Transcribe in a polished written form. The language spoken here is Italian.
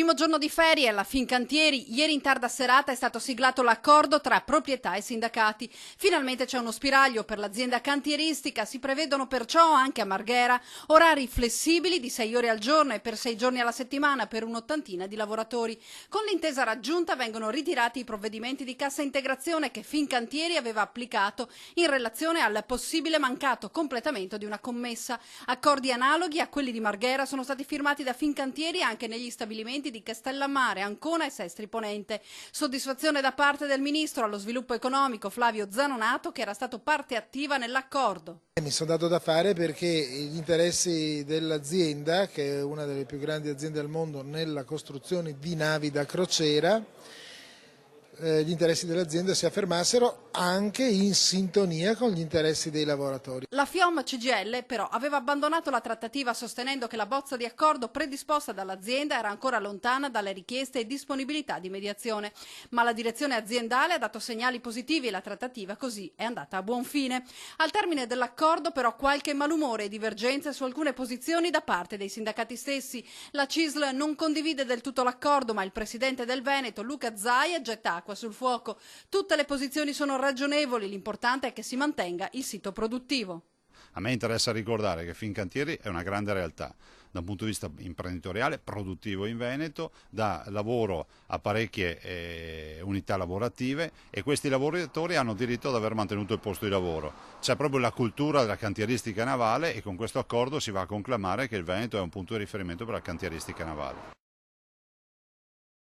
Primo giorno di ferie alla Fincantieri, ieri in tarda serata è stato siglato l'accordo tra proprietà e sindacati. Finalmente c'è uno spiraglio per l'azienda cantieristica, si prevedono perciò anche a Marghera orari flessibili di 6 ore al giorno e per 6 giorni alla settimana per un'ottantina di lavoratori. Con l'intesa raggiunta vengono ritirati i provvedimenti di cassa integrazione che Fincantieri aveva applicato in relazione al possibile mancato completamento di una commessa. Accordi analoghi a quelli di Marghera sono stati firmati da Fincantieri anche negli stabilimenti di Castellammare, Ancona e Sestri Ponente. Soddisfazione da parte del ministro allo sviluppo economico Flavio Zanonato, che era stato parte attiva nell'accordo. Mi sono dato da fare perché gli interessi dell'azienda, che è una delle più grandi aziende al mondo nella costruzione di navi da crociera, gli interessi dell'azienda si affermassero anche in sintonia con gli interessi dei lavoratori. La FIOM CGIL però aveva abbandonato la trattativa sostenendo che la bozza di accordo predisposta dall'azienda era ancora lontana dalle richieste e disponibilità di mediazione, ma la direzione aziendale ha dato segnali positivi e la trattativa così è andata a buon fine. Al termine dell'accordo però qualche malumore e divergenze su alcune posizioni da parte dei sindacati stessi. La CISL non condivide del tutto l'accordo, ma il presidente del Veneto Luca Zaia getta acqua sul fuoco. Tutte le posizioni sono ragionevoli, l'importante è che si mantenga il sito produttivo. A me interessa ricordare che Fincantieri è una grande realtà da un punto di vista imprenditoriale, produttivo in Veneto, dà lavoro a parecchie unità lavorative e questi lavoratori hanno diritto ad aver mantenuto il posto di lavoro. C'è proprio la cultura della cantieristica navale e con questo accordo si va a conclamare che il Veneto è un punto di riferimento per la cantieristica navale.